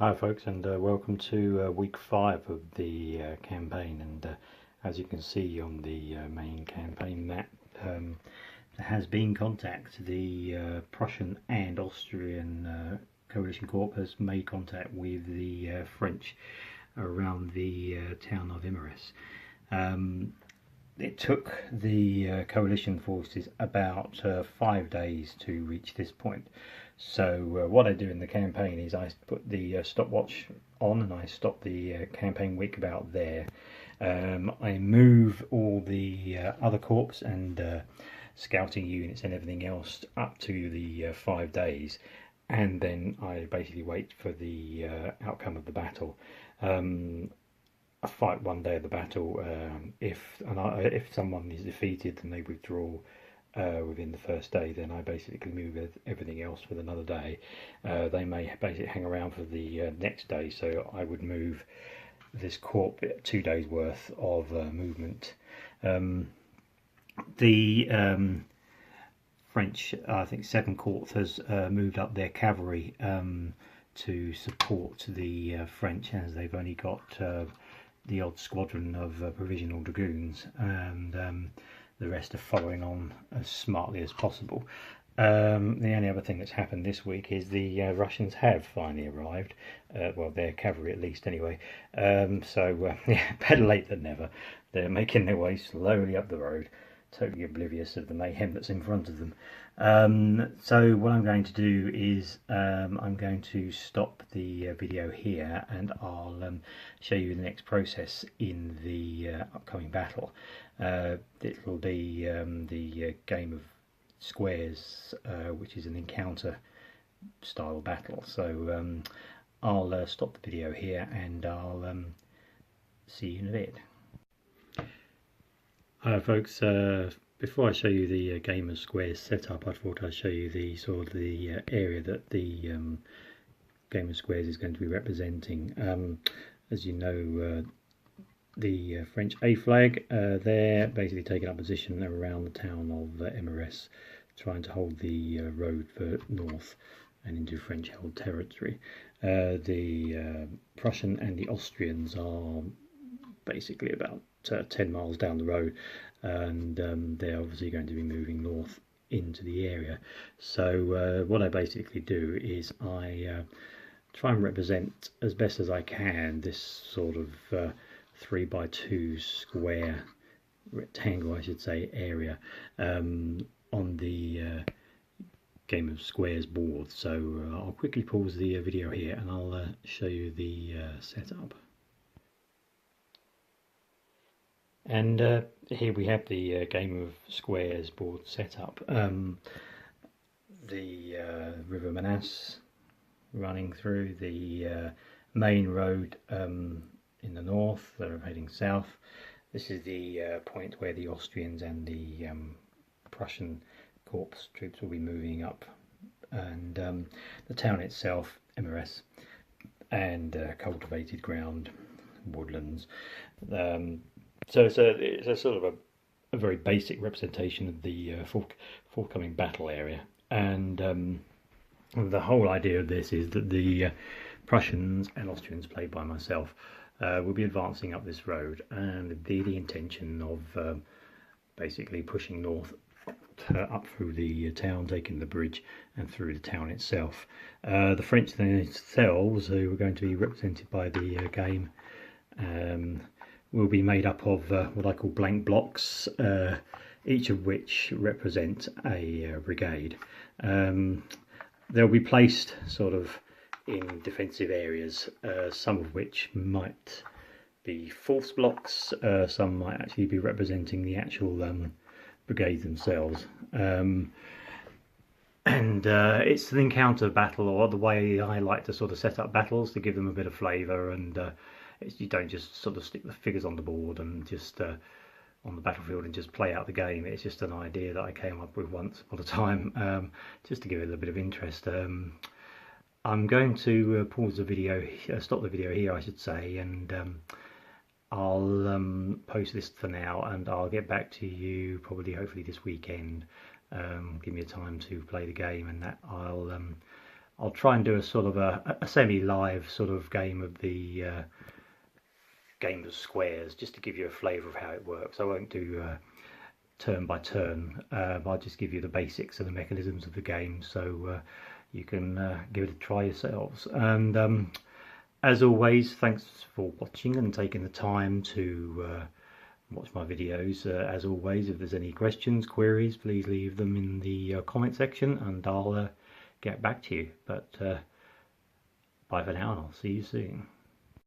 Hi folks, and welcome to week 5 of the campaign. And as you can see on the main campaign map, there has been contact. The Prussian and Austrian coalition corps has made contact with the French around the town of Imerys. It took the coalition forces about 5 days to reach this point. So what I do in the campaign is I put the stopwatch on and I stop the campaign week about there. I move all the other corps and scouting units and everything else up to the 5 days, and then I basically wait for the outcome of the battle. I fight one day of the battle. If someone is defeated and they withdraw within the first day, then I basically move everything else for another day. They may basically hang around for the next day, so I would move this corps 2 days worth of movement. The French, I think 7 Corps has moved up their cavalry to support the French, as they've only got the odd squadron of provisional dragoons, and the rest are following on as smartly as possible. The only other thing that's happened this week is the Russians have finally arrived, well, their cavalry at least anyway, so yeah, better late than never. They're making their way slowly up the road, totally oblivious of the mayhem that's in front of them. So what I'm going to do is I'm going to stop the video here, and I'll show you the next process in the upcoming battle. It will be the game of squares, which is an encounter style battle. So I'll stop the video here and I'll see you in a bit. Hi folks, before I show you the game of squares setup, I thought I'd show you the sort of the area that the game of squares is going to be representing. As you know, the French A flag, they're basically taking up position around the town of Imerys, trying to hold the road for north and into French held territory. The Prussian and the Austrians are basically about 10 miles down the road, and they're obviously going to be moving north into the area. So what I basically do is I try and represent as best as I can this sort of 3x2 square, rectangle I should say, area on the game of squares board. So I'll quickly pause the video here and I'll show you the setup. And here we have the game of squares board setup. The River Manas running through the main road in the north. They're heading south. This is the point where the Austrians and the Prussian Corps troops will be moving up, and the town itself, Imerys, and cultivated ground, woodlands. So it's a sort of a very basic representation of the forthcoming battle area, and the whole idea of this is that the Prussians and Austrians, played by myself, will be advancing up this road, and the intention of basically pushing north up through the town, taking the bridge and through the town itself. The French themselves, who are going to be represented by the game, will be made up of what I call blank blocks, each of which represent a brigade. They'll be placed sort of in defensive areas, some of which might be force blocks, some might actually be representing the actual brigades themselves. And it's an encounter battle, or the way I like to sort of set up battles, to give them a bit of flavour, and you don't just sort of stick the figures on the board and just on the battlefield and just play out the game. It's just an idea that I came up with once upon a time, just to give it a little bit of interest. I'm going to pause the video, stop the video here I should say, and I'll post this for now, and I'll get back to you probably hopefully this weekend. Give me a time to play the game, and that I'll I'll try and do a sort of a semi-live sort of game of the game of squares, just to give you a flavour of how it works. I won't do turn by turn, I'll just give you the basics of the mechanisms of the game, so you can give it a try yourselves. And as always, thanks for watching and taking the time to watch my videos. As always, if there's any questions, queries, please leave them in the comment section and I'll get back to you. But bye for now, and I'll see you soon.